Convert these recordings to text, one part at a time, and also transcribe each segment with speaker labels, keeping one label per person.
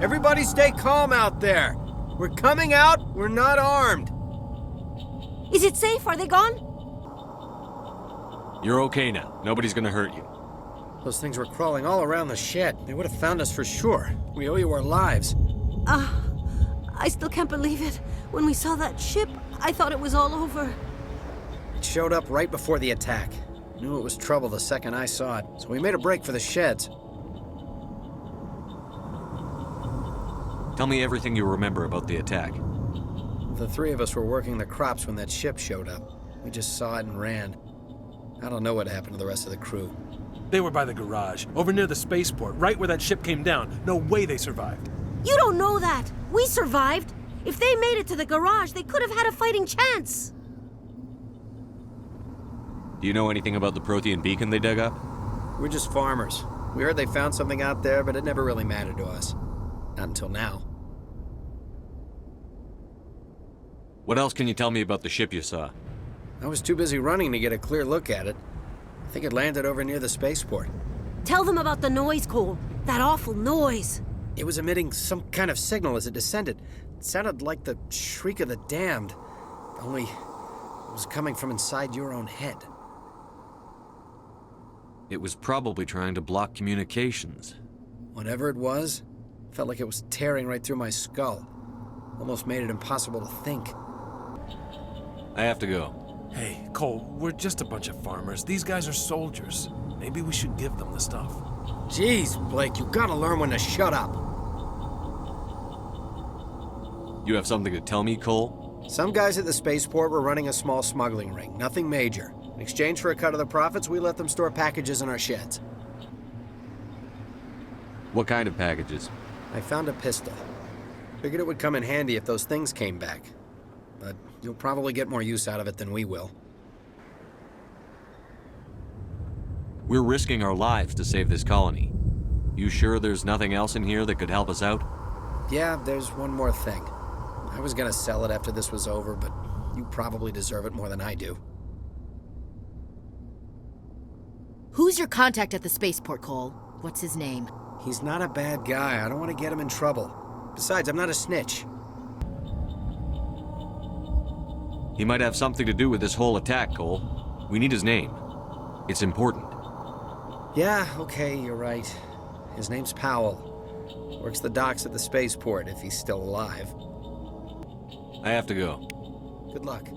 Speaker 1: Everybody stay calm out there. We're coming out, we're not armed.
Speaker 2: Is it safe? Are they gone?
Speaker 3: You're okay now. Nobody's gonna hurt you.
Speaker 1: Those things were crawling all around the shed. They would have found us for sure. We owe you our lives.
Speaker 2: I still can't believe it. When we saw that ship, I thought it was all over.
Speaker 1: It showed up right before the attack. Knew it was trouble the second I saw it, so we made a break for the sheds.
Speaker 3: Tell me everything you remember about the attack.
Speaker 1: The three of us were working the crops when that ship showed up. We just saw it and ran. I don't know what happened to the rest of the crew.
Speaker 4: They were by the garage, over near the spaceport, right where that ship came down. No way they survived.
Speaker 2: You don't know that. We survived. If they made it to the garage, they could have had a fighting chance.
Speaker 3: Do you know anything about the Protean beacon they dug up?
Speaker 1: We're just farmers. We heard they found something out there, but it never really mattered to us. Not until now.
Speaker 3: What else can you tell me about the ship you saw?
Speaker 1: I was too busy running to get a clear look at it. I think it landed over near the spaceport.
Speaker 2: Tell them about the noise, Cole. That awful noise.
Speaker 1: It was emitting some kind of signal as it descended. It sounded like the shriek of the damned. Only it was coming from inside your own head.
Speaker 3: It was probably trying to block communications.
Speaker 1: Whatever it was, felt like it was tearing right through my skull. Almost made it impossible to think.
Speaker 3: I have to go.
Speaker 4: Hey, Cole, we're just a bunch of farmers. These guys are soldiers. Maybe we should give them the stuff.
Speaker 1: Jeez, Blake, you gotta learn when to shut up.
Speaker 3: You have something to tell me, Cole?
Speaker 1: Some guys at the spaceport were running a small smuggling ring, nothing major. In exchange for a cut of the profits, we let them store packages in our sheds.
Speaker 3: What kind of packages?
Speaker 1: I found a pistol. Figured it would come in handy if those things came back. But you'll probably get more use out of it than we will.
Speaker 3: We're risking our lives to save this colony. You sure there's nothing else in here that could help us out?
Speaker 1: Yeah, there's one more thing. I was gonna sell it after this was over, but you probably deserve it more than I do.
Speaker 5: Who's your contact at the spaceport, Cole? What's his name?
Speaker 1: He's not a bad guy. I don't want to get him in trouble. Besides, I'm not a snitch.
Speaker 3: He might have something to do with this whole attack, Cole. We need his name. It's important.
Speaker 1: Yeah, okay, you're right. His name's Powell. Works the docks at the spaceport, if he's still alive.
Speaker 3: I have to go.
Speaker 1: Good luck.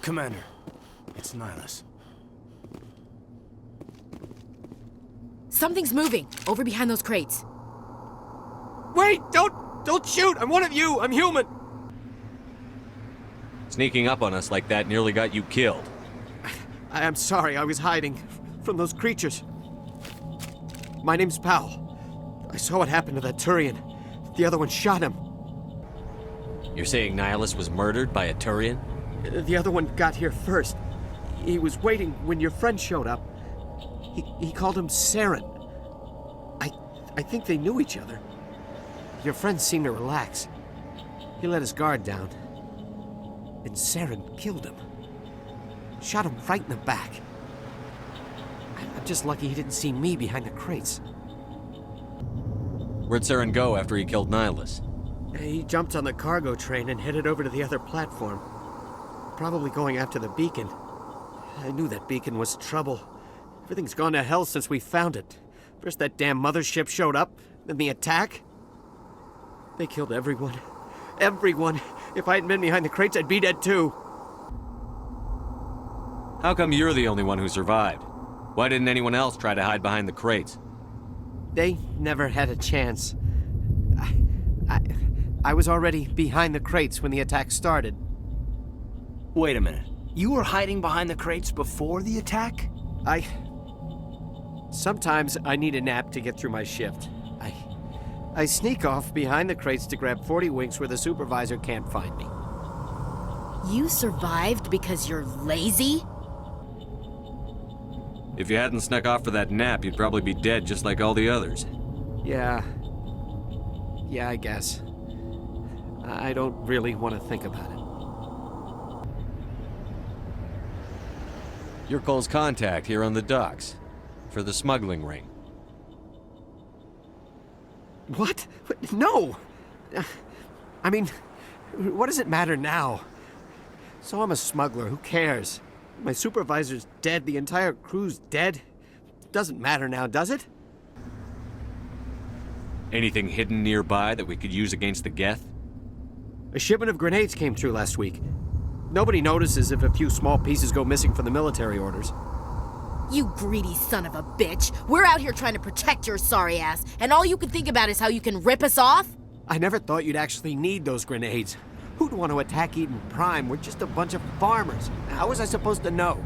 Speaker 6: Commander, it's Nihilus.
Speaker 5: Something's moving, over behind those crates.
Speaker 6: Wait! Don't shoot! I'm one of you! I'm human!
Speaker 3: Sneaking up on us like that nearly got you killed.
Speaker 6: I'm sorry, I was hiding from those creatures. My name's Powell. I saw what happened to that Turian. The other one shot him.
Speaker 3: You're saying Nihilus was murdered by a Turian?
Speaker 6: The other one got here first. He was waiting when your friend showed up. He called him Saren. I think they knew each other. Your friend seemed to relax. He let his guard down. And Saren killed him. Shot him right in the back. I'm just lucky he didn't see me behind the crates.
Speaker 3: Where'd Saren go after he killed Nihilus?
Speaker 6: He jumped on the cargo train and headed over to the other platform. Probably going after the beacon. I knew that beacon was trouble. Everything's gone to hell since we found it. First that damn mothership showed up, then the attack. They killed everyone. Everyone. If I hadn't been behind the crates, I'd be dead too.
Speaker 3: How come you're the only one who survived? Why didn't anyone else try to hide behind the crates?
Speaker 6: They never had a chance. I was already behind the crates when the attack started.
Speaker 7: Wait a minute. You were hiding behind the crates before the attack?
Speaker 6: Sometimes I need a nap to get through my shift. I sneak off behind the crates to grab 40 winks where the supervisor can't find me.
Speaker 5: You survived because you're lazy?
Speaker 3: If you hadn't snuck off for that nap, you'd probably be dead just like all the others.
Speaker 6: Yeah, I guess. I don't really want to think about it.
Speaker 3: You're Cole's contact here on the docks. For the smuggling ring.
Speaker 6: What? No! I mean, what does it matter now? So I'm a smuggler, who cares? My supervisor's dead, the entire crew's dead. Doesn't matter now, does it?
Speaker 3: Anything hidden nearby that we could use against the Geth?
Speaker 6: A shipment of grenades came through last week. Nobody notices if a few small pieces go missing from the military orders.
Speaker 5: You greedy son of a bitch. We're out here trying to protect your sorry ass, and all you can think about is how you can rip us off?
Speaker 6: I never thought you'd actually need those grenades. Who'd want to attack Eden Prime? We're just a bunch of farmers. How was I supposed to know?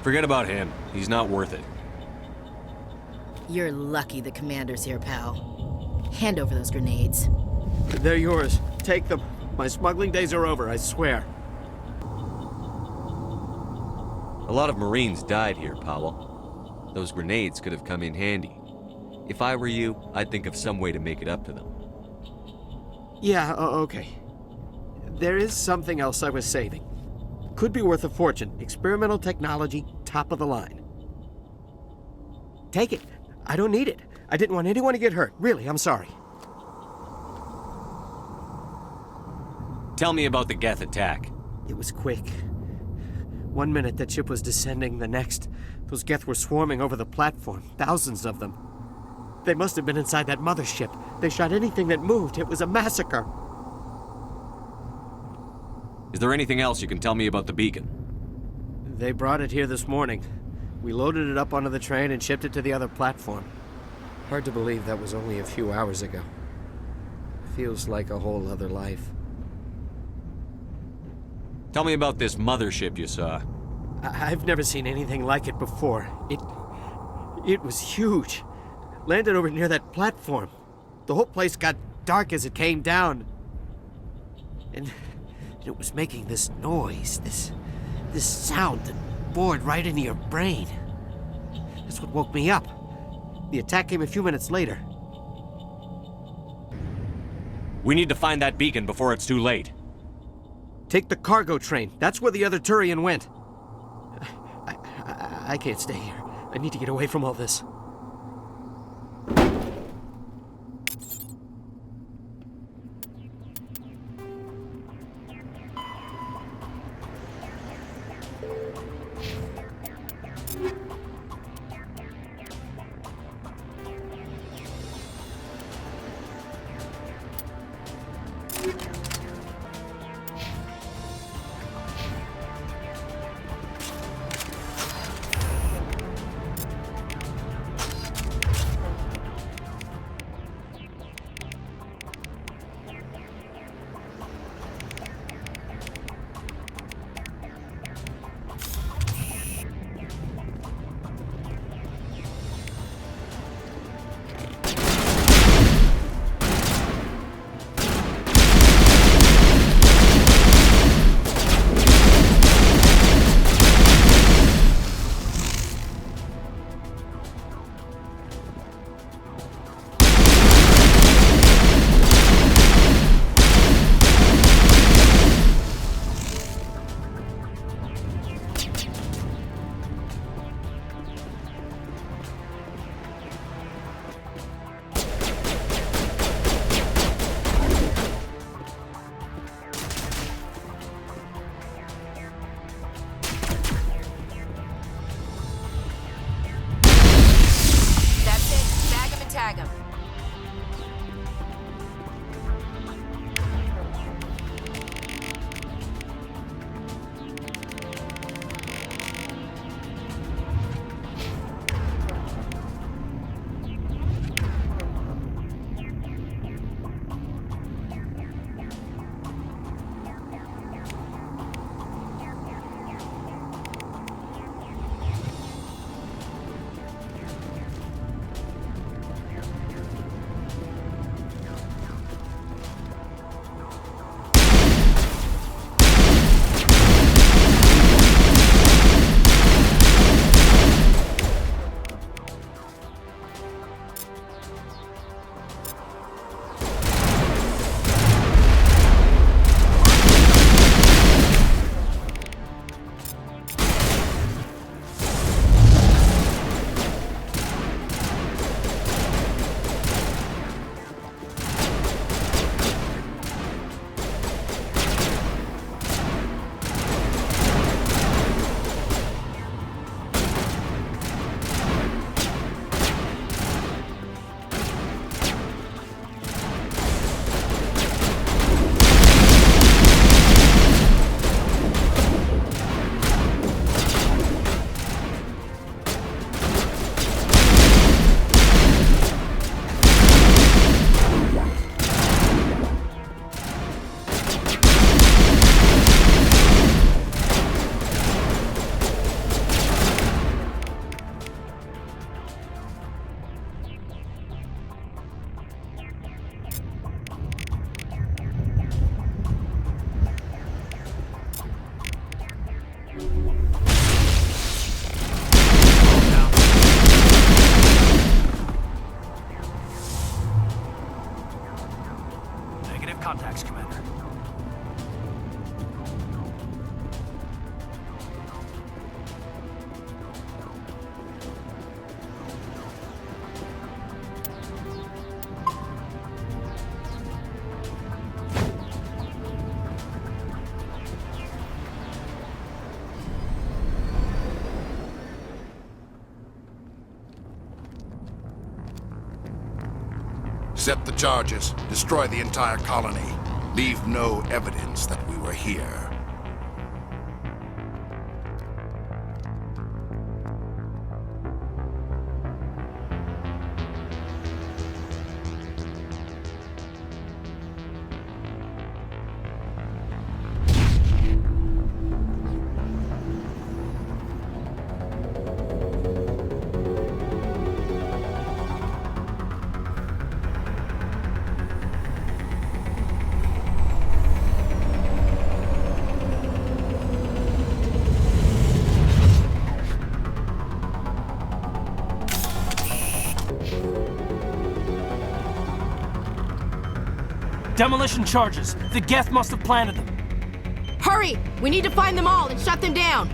Speaker 3: Forget about him. He's not worth it.
Speaker 5: You're lucky the commander's here, pal. Hand over those grenades.
Speaker 6: They're yours. Take them. My smuggling days are over, I swear.
Speaker 3: A lot of Marines died here, Powell. Those grenades could have come in handy. If I were you, I'd think of some way to make it up to them.
Speaker 6: Yeah, okay. There is something else I was saving. Could be worth a fortune. Experimental technology, top of the line. Take it. I don't need it. I didn't want anyone to get hurt. Really, I'm sorry.
Speaker 3: Tell me about the Geth attack.
Speaker 6: It was quick. 1 minute that ship was descending, the next, those Geth were swarming over the platform. Thousands of them. They must have been inside that mothership. They shot anything that moved. It was a massacre.
Speaker 3: Is there anything else you can tell me about the beacon?
Speaker 6: They brought it here this morning. We loaded it up onto the train and shipped it to the other platform. Hard to believe that was only a few hours ago. Feels like a whole other life.
Speaker 3: Tell me about this mothership you saw.
Speaker 6: I've never seen anything like it before. It was huge. Landed over near that platform. The whole place got dark as it came down. And it was making this noise, this sound that bored right into your brain. That's what woke me up. The attack came a few minutes later.
Speaker 3: We need to find that beacon before it's too late.
Speaker 6: Take the cargo train. That's where the other Turian went. I can't stay here. I need to get away from all this.
Speaker 2: drag him.
Speaker 7: Contacts, Commander.
Speaker 8: Set the charges. Destroy the entire colony. Leave no evidence that we were here.
Speaker 7: Demolition charges. The Geth must have planted them.
Speaker 5: Hurry! We need to find them all and shut them down!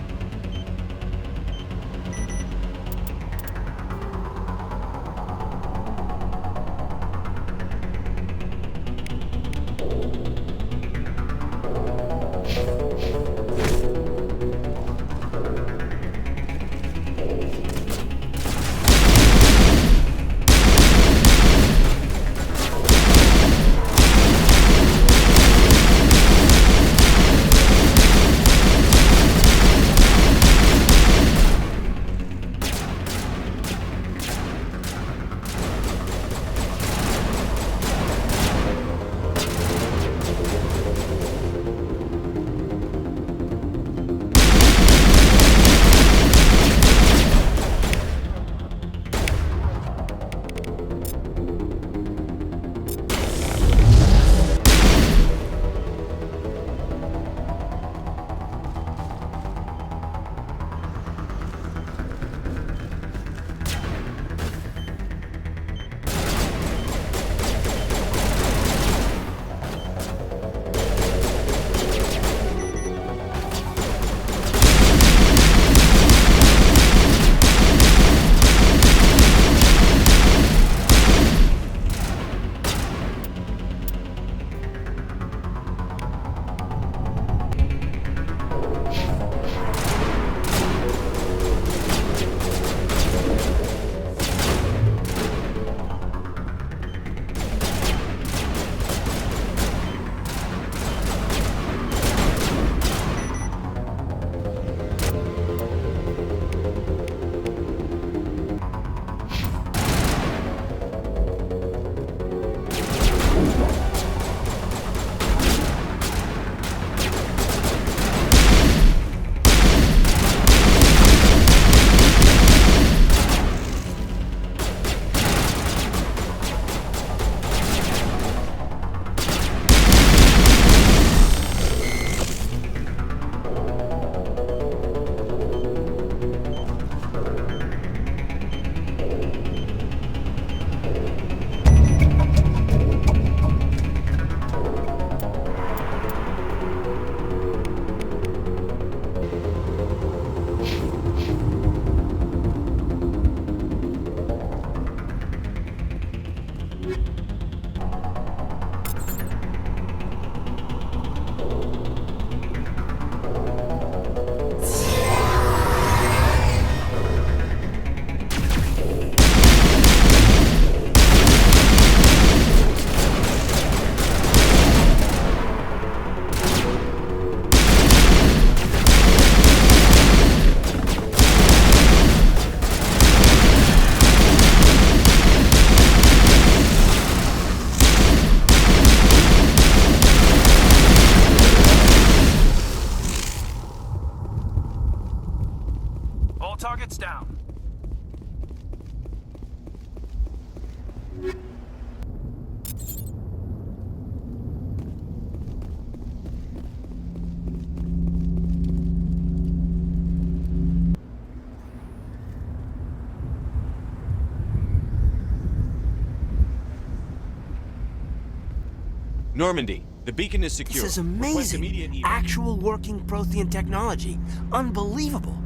Speaker 3: Normandy, the beacon is secure.
Speaker 7: This is
Speaker 3: Request
Speaker 7: amazing.
Speaker 3: immediate
Speaker 7: Actual working Prothean technology. Unbelievable.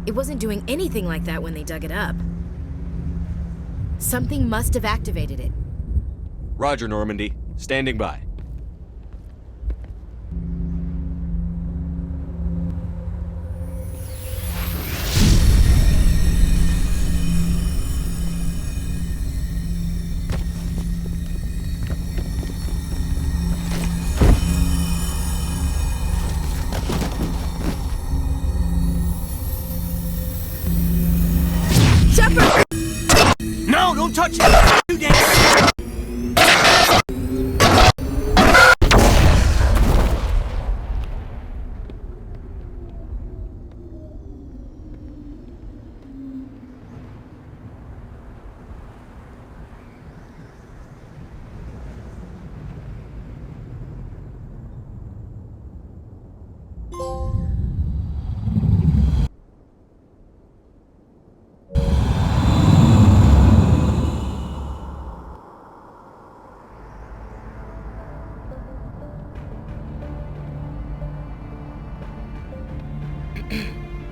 Speaker 5: It wasn't doing anything like that when they dug it up. Something must have activated it.
Speaker 3: Roger, Normandy. Standing by.
Speaker 7: No, don't touch it! You dance!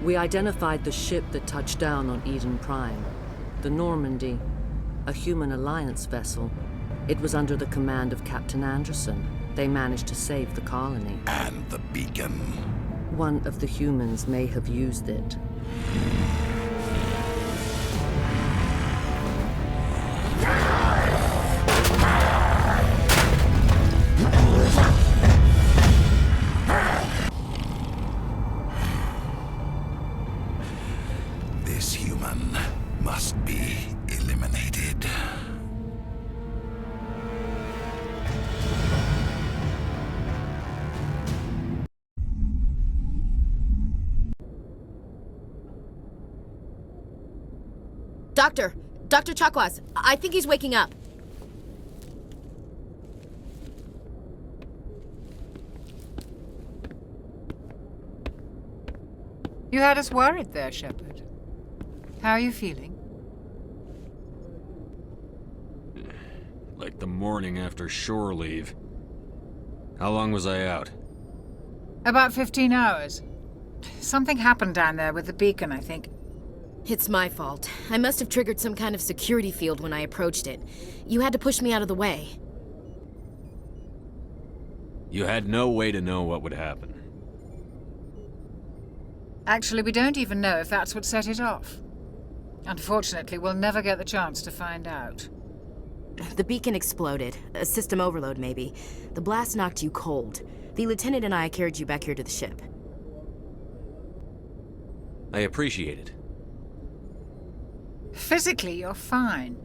Speaker 9: We identified the ship that touched down on Eden Prime. The Normandy, a human alliance vessel. It was under the command of Captain Anderson. They managed to save the colony.
Speaker 8: And the beacon.
Speaker 9: One of the humans may have used it.
Speaker 8: This human must be eliminated.
Speaker 5: Dr. Chakwas, I think he's waking up.
Speaker 10: You had us worried there, Shepard. How are you feeling?
Speaker 11: Like the morning after shore leave. How long was I out?
Speaker 10: About 15 hours. Something happened down there with the beacon, I think.
Speaker 5: It's my fault. I must have triggered some kind of security field when I approached it. You had to push me out of the way.
Speaker 11: You had no way to know what would happen.
Speaker 10: Actually, we don't even know if that's what set it off. Unfortunately, we'll never get the chance to find out.
Speaker 5: The beacon exploded. A system overload, maybe. The blast knocked you cold. The lieutenant and I carried you back here to the ship.
Speaker 3: I appreciate it.
Speaker 10: Physically, you're fine.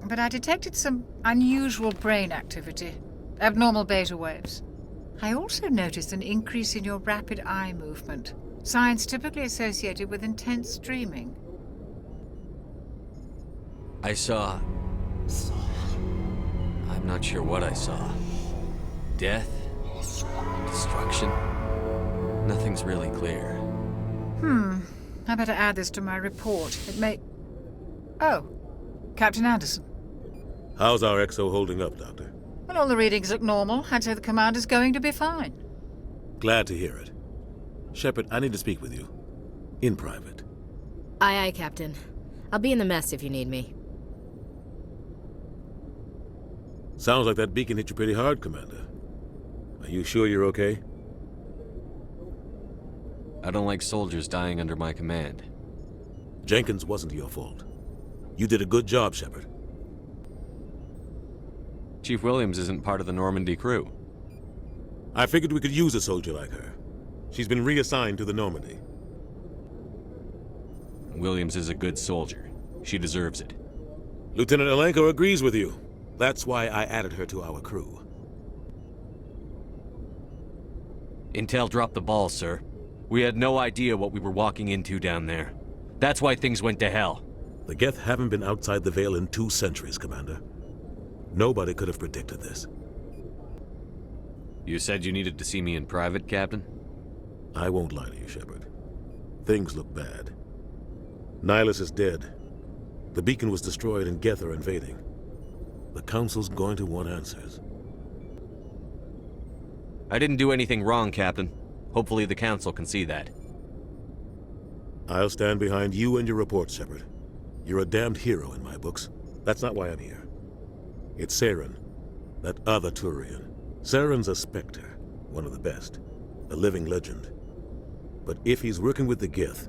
Speaker 10: But I detected some unusual brain activity. Abnormal beta waves. I also noticed an increase in your rapid eye movement. Signs typically associated with intense dreaming.
Speaker 3: I saw... I'm not sure what I saw. Death? Destruction? Nothing's really clear.
Speaker 10: I better add this to my report. It may... Oh, Captain Anderson.
Speaker 12: How's our XO holding up, Doctor?
Speaker 10: Well, all the readings look normal. I'd say the commander's going to be fine.
Speaker 12: Glad to hear it. Shepard, I need to speak with you. In private.
Speaker 5: Aye, aye, Captain. I'll be in the mess if you need me.
Speaker 12: Sounds like that beacon hit you pretty hard, Commander. Are you sure you're okay?
Speaker 3: I don't like soldiers dying under my command.
Speaker 12: Jenkins wasn't your fault. You did a good job, Shepard.
Speaker 3: Chief Williams isn't part of the Normandy crew.
Speaker 12: I figured we could use a soldier like her. She's been reassigned to the Normandy.
Speaker 3: Williams is a good soldier. She deserves it.
Speaker 12: Lieutenant Alenko agrees with you. That's why I added her to our crew.
Speaker 3: Intel dropped the ball, sir. We had no idea what we were walking into down there. That's why things went to hell.
Speaker 12: The Geth haven't been outside the Veil in 2 centuries, Commander. Nobody could have predicted this.
Speaker 11: You said you needed to see me in private, Captain?
Speaker 12: I won't lie to you, Shepard. Things look bad. Nihilus is dead. The beacon was destroyed and Geth are invading. The Council's going to want answers.
Speaker 3: I didn't do anything wrong, Captain. Hopefully the Council can see that.
Speaker 12: I'll stand behind you and your report, Shepard. You're a damned hero in my books. That's not why I'm here. It's Saren, that other Turian. Saren's a Spectre, one of the best, a living legend. But if he's working with the Geth,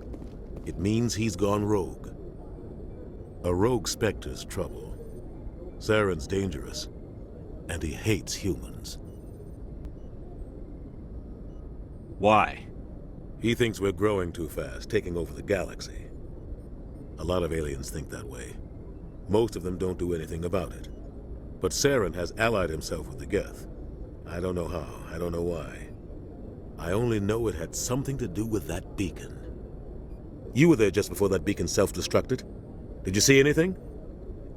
Speaker 12: it means he's gone rogue. A rogue Spectre's trouble. Saren's dangerous, and he hates humans.
Speaker 11: Why?
Speaker 12: He thinks we're growing too fast, taking over the galaxy. A lot of aliens think that way. Most of them don't do anything about it. But Saren has allied himself with the Geth. I don't know how, I don't know why. I only know it had something to do with that beacon. You were there just before that beacon self-destructed. Did you see anything?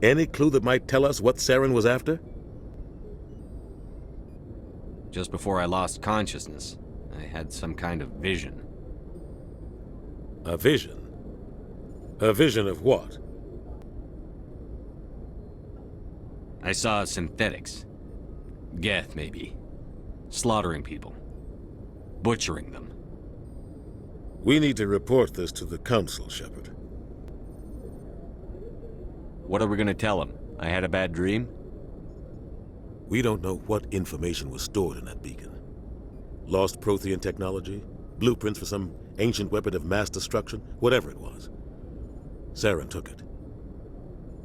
Speaker 12: Any clue that might tell us what Saren was after?
Speaker 11: Just before I lost consciousness, I had some kind of vision.
Speaker 12: A vision? A vision of what?
Speaker 11: I saw synthetics. Geth, maybe. Slaughtering people. Butchering them.
Speaker 12: We need to report this to the Council, Shepard.
Speaker 3: What are we gonna tell them? I had a bad dream?
Speaker 12: We don't know what information was stored in that beacon. Lost Prothean technology? Blueprints for some ancient weapon of mass destruction? Whatever it was. Saren took it.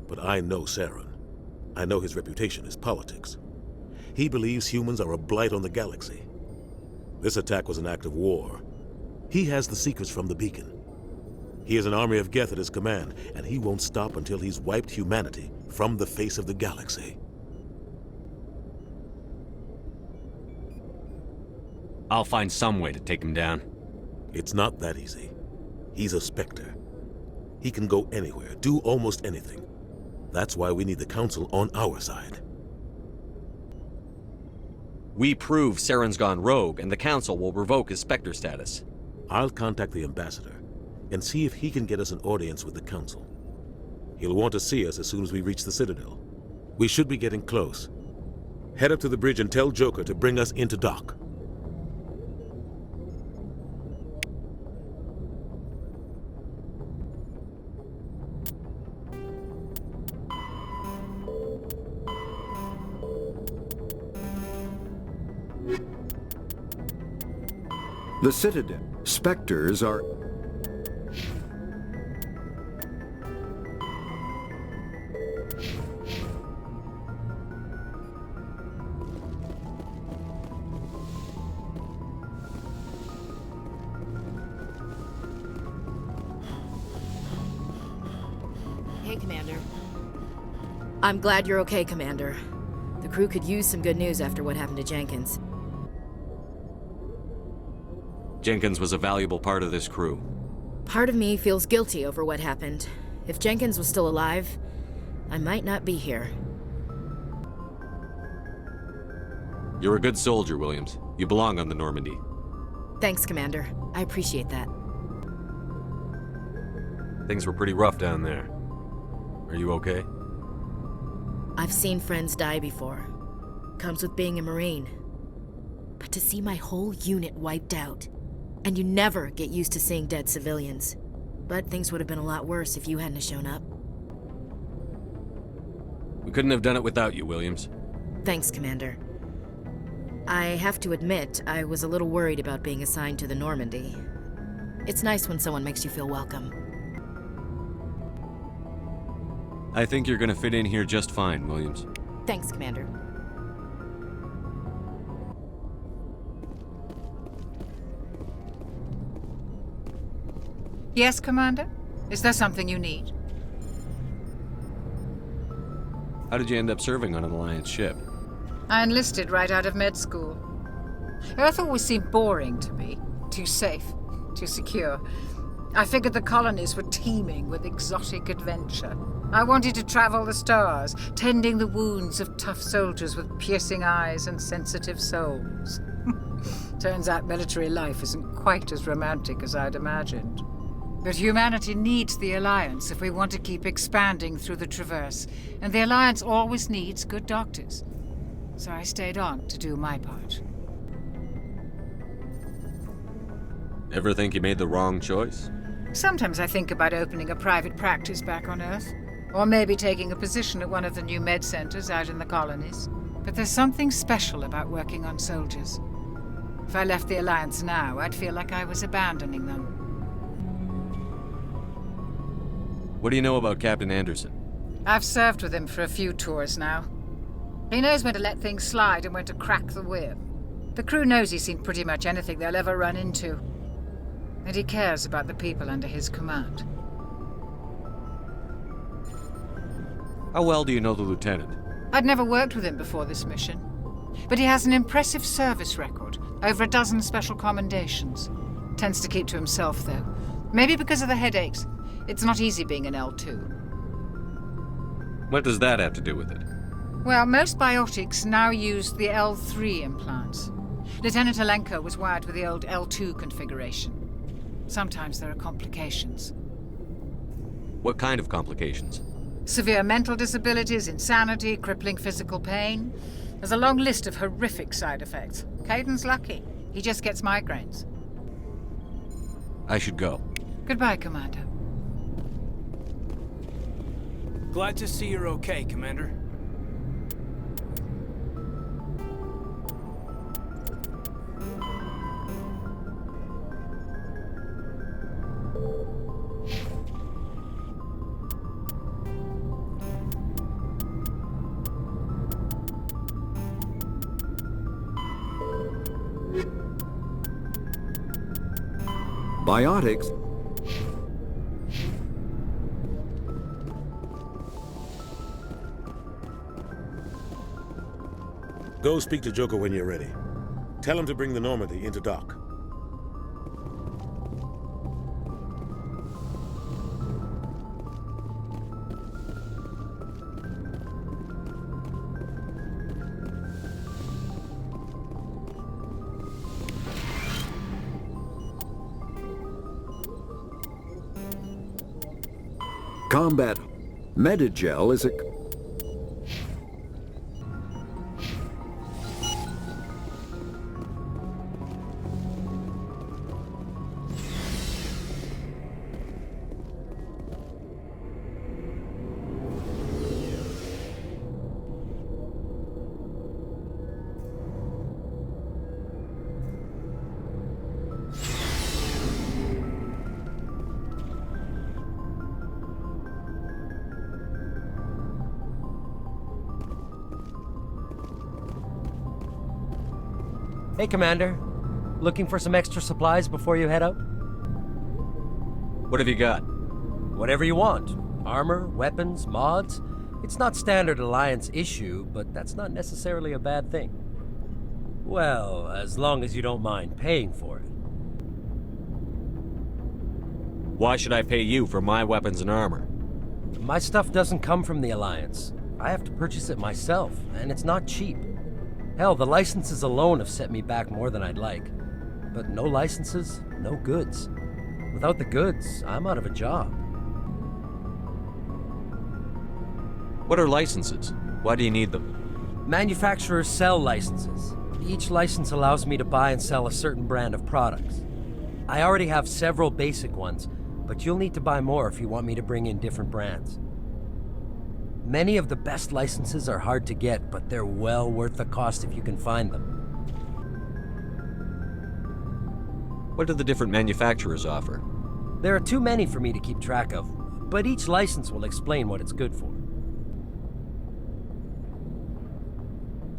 Speaker 12: But I know Saren. I know his reputation is politics. He believes humans are a blight on the galaxy. This attack was an act of war. He has the secrets from the beacon. He has an army of Geth at his command, and he won't stop until he's wiped humanity from the face of the galaxy.
Speaker 11: I'll find some way to take him down.
Speaker 12: It's not that easy. He's a Spectre. He can go anywhere, do almost anything. That's why we need the Council on our side.
Speaker 3: We prove Saren's gone rogue, and the Council will revoke his Spectre status.
Speaker 12: I'll contact the Ambassador and see if he can get us an audience with the Council. He'll want to see us as soon as we reach the Citadel. We should be getting close. Head up to the bridge and tell Joker to bring us into dock.
Speaker 13: The Citadel. Spectres are...
Speaker 5: Hey, Commander. I'm glad you're okay, Commander. The crew could use some good news after what happened to Jenkins.
Speaker 3: Jenkins was a valuable part of this crew.
Speaker 5: Part of me feels guilty over what happened. If Jenkins was still alive, I might not be here.
Speaker 3: You're a good soldier, Williams. You belong on the Normandy.
Speaker 5: Thanks, Commander. I appreciate that.
Speaker 11: Things were pretty rough down there. Are you okay?
Speaker 5: I've seen friends die before. Comes with being a Marine. But to see my whole unit wiped out, and you never get used to seeing dead civilians. But things would have been a lot worse if you hadn't shown up.
Speaker 11: We couldn't have done it without you, Williams.
Speaker 5: Thanks, Commander. I have to admit, I was a little worried about being assigned to the Normandy. It's nice when someone makes you feel welcome.
Speaker 3: I think you're gonna fit in here just fine, Williams.
Speaker 5: Thanks, Commander.
Speaker 10: Yes, Commander? Is there something you need?
Speaker 3: How did you end up serving on an Alliance ship?
Speaker 10: I enlisted right out of med school. Earth always seemed boring to me. Too safe, too secure. I figured the colonies were teeming with exotic adventure. I wanted to travel the stars, tending the wounds of tough soldiers with piercing eyes and sensitive souls. Turns out military life isn't quite as romantic as I'd imagined. But humanity needs the Alliance if we want to keep expanding through the Traverse, and the Alliance always needs good doctors. So I stayed on to do my part.
Speaker 3: Ever think you made the wrong choice?
Speaker 10: Sometimes I think about opening a private practice back on Earth, or maybe taking a position at one of the new med centers out in the colonies. But there's something special about working on soldiers. If I left the Alliance now, I'd feel like I was abandoning them.
Speaker 3: What do you know about Captain Anderson?
Speaker 10: I've served with him for a few tours now. He knows when to let things slide and when to crack the whip. The crew knows he's seen pretty much anything they'll ever run into. And he cares about the people under his command.
Speaker 3: How well do you know the lieutenant?
Speaker 10: I'd never worked with him before this mission. But he has an impressive service record, over a dozen special commendations. Tends to keep to himself, though. Maybe because of the headaches. It's not easy being an L2.
Speaker 3: What does that have to do with it?
Speaker 10: Well, most biotics now use the L3 implants. Lieutenant Alenko was wired with the old L2 configuration. Sometimes there are complications.
Speaker 3: What kind of complications?
Speaker 10: Severe mental disabilities, insanity, crippling physical pain. There's a long list of horrific side effects. Caden's lucky. He just gets migraines.
Speaker 3: I should go.
Speaker 10: Goodbye, Commander.
Speaker 7: Glad to see you're okay, Commander.
Speaker 13: Biotics.
Speaker 12: Go speak to Joker when you're ready. Tell him to bring the Normandy into dock.
Speaker 13: Combat Medigel is a...
Speaker 14: Hey, Commander. Looking for some extra supplies before you head out?
Speaker 3: What have you got?
Speaker 14: Whatever you want. Armor, weapons, mods. It's not standard Alliance issue, but that's not necessarily a bad thing. Well, as long as you don't mind paying for it.
Speaker 3: Why should I pay you for my weapons and armor?
Speaker 14: My stuff doesn't come from the Alliance. I have to purchase it myself, and it's not cheap. Hell, the licenses alone have set me back more than I'd like. But no licenses, no goods. Without the goods, I'm out of a job.
Speaker 3: What are licenses? Why do you need them?
Speaker 14: Manufacturers sell licenses. Each license allows me to buy and sell a certain brand of products. I already have several basic ones, but you'll need to buy more if you want me to bring in different brands. Many of the best licenses are hard to get, but they're well worth the cost if you can find them.
Speaker 3: What do the different manufacturers offer?
Speaker 14: There are too many for me to keep track of, but each license will explain what it's good for.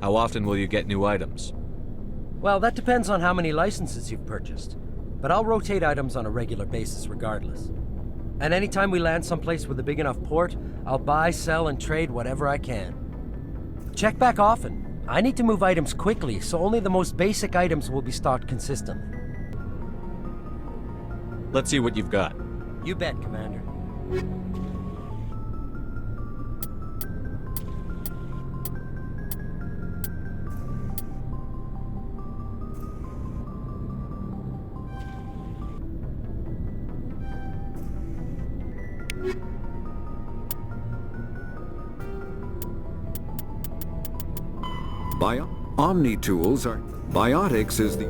Speaker 3: How often will you get new items?
Speaker 14: Well, that depends on how many licenses you've purchased, but I'll rotate items on a regular basis regardless. And anytime we land someplace with a big enough port, I'll buy, sell, and trade whatever I can. Check back often. I need to move items quickly, so only the most basic items will be stocked consistently.
Speaker 3: Let's see what you've got.
Speaker 14: You bet, Commander.
Speaker 13: Omni-tools are... Biotics is the...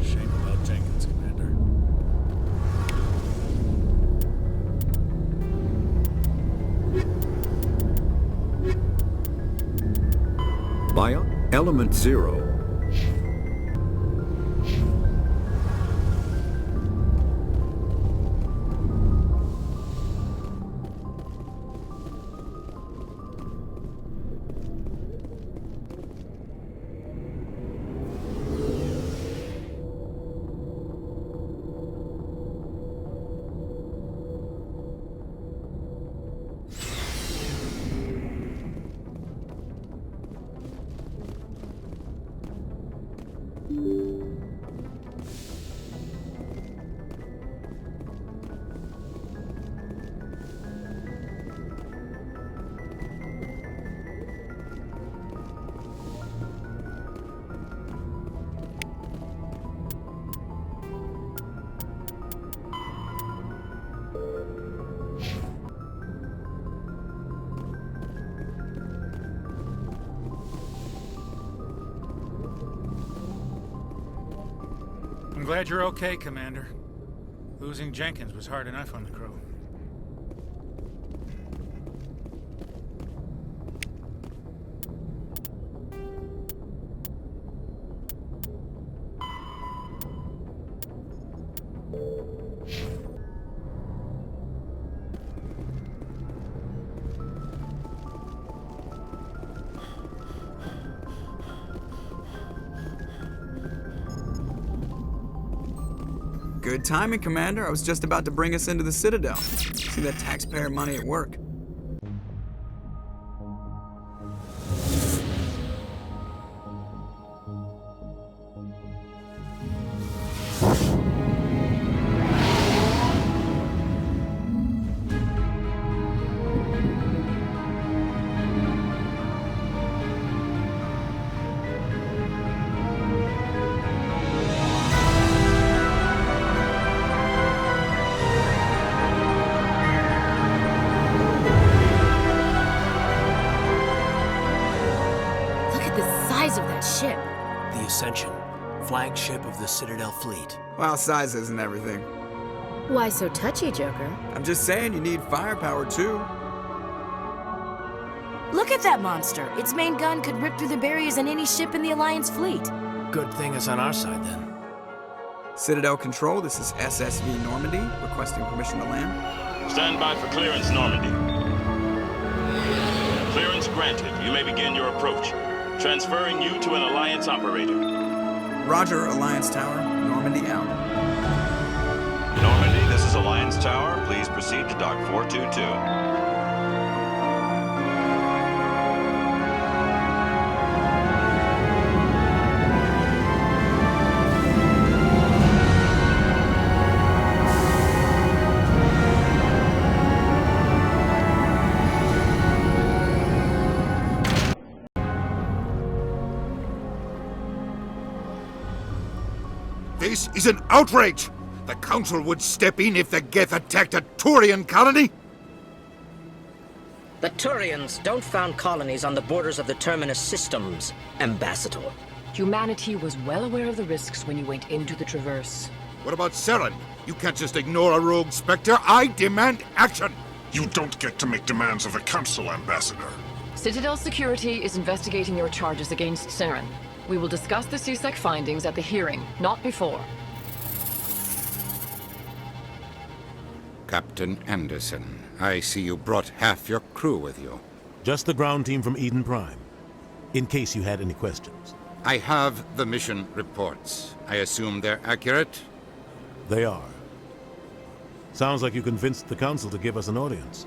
Speaker 4: Shame about Jenkins, Commander.
Speaker 13: Element 0.
Speaker 15: I'm glad you're okay, Commander. Losing Jenkins was hard enough on the crew.
Speaker 16: Good timing, Commander. I was just about to bring us into the Citadel. See that taxpayer money at work.
Speaker 2: Ship.
Speaker 7: The Ascension, flagship of the Citadel fleet.
Speaker 16: Well, size isn't everything.
Speaker 5: Why so touchy, Joker?
Speaker 16: I'm just saying you need firepower, too.
Speaker 2: Look at that monster. Its main gun could rip through the barriers in any ship in the Alliance fleet.
Speaker 7: Good thing it's on our side, then.
Speaker 16: Citadel Control, this is SSV Normandy, requesting permission to land.
Speaker 17: Stand by for clearance, Normandy. Clearance granted. You may begin your approach. Transferring you to an Alliance operator.
Speaker 16: Roger, Alliance Tower. Normandy out.
Speaker 17: Normandy, this is Alliance Tower. Please proceed to Dock 422.
Speaker 8: This is an outrage! The Council would step in if the Geth attacked a Turian colony?
Speaker 18: The Turians don't found colonies on the borders of the Terminus systems, Ambassador.
Speaker 19: Humanity was well aware of the risks when you went into the Traverse.
Speaker 8: What about Saren? You can't just ignore a rogue Spectre. I demand action!
Speaker 20: You don't get to make demands of the Council, Ambassador.
Speaker 19: Citadel Security is investigating your charges against Saren. We will discuss the CSEC findings at the hearing, not before.
Speaker 8: Captain Anderson, I see you brought half your crew with you.
Speaker 12: Just the ground team from Eden Prime. in case you had any questions.
Speaker 8: I have the mission reports. I assume they're accurate?
Speaker 12: They are. Sounds like you convinced the Council to give us an audience.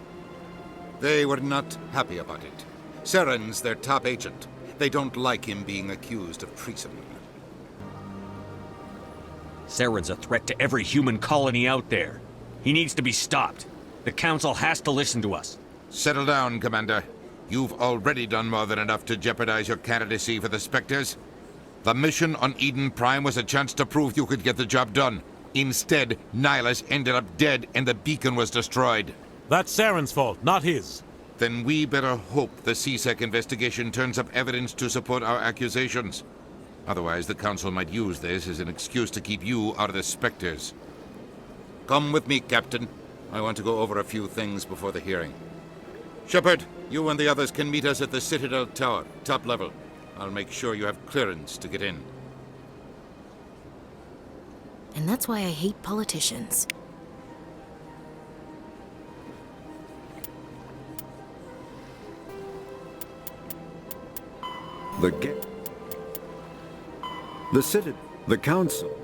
Speaker 8: They were not happy about it. Saren's their top agent. They don't like him being accused of treason.
Speaker 3: Saren's a threat to every human colony out there. He needs to be stopped. The Council has to listen to us.
Speaker 8: Settle down, Commander. You've already done more than enough to jeopardize your candidacy for the Spectres. The mission on Eden Prime was a chance to prove you could get the job done. Instead, Nihilus ended up dead and the beacon was destroyed.
Speaker 12: That's Saren's fault, not his.
Speaker 8: Then we better hope the CSEC investigation turns up evidence to support our accusations. Otherwise, the Council might use this as an excuse to keep you out of the Spectres. Come with me, Captain. I want to go over a few things before the hearing. Shepard, you and the others can meet us at the Citadel Tower, top level. I'll make sure you have clearance to get in.
Speaker 5: And that's why I hate politicians.
Speaker 13: The Citadel, the Council,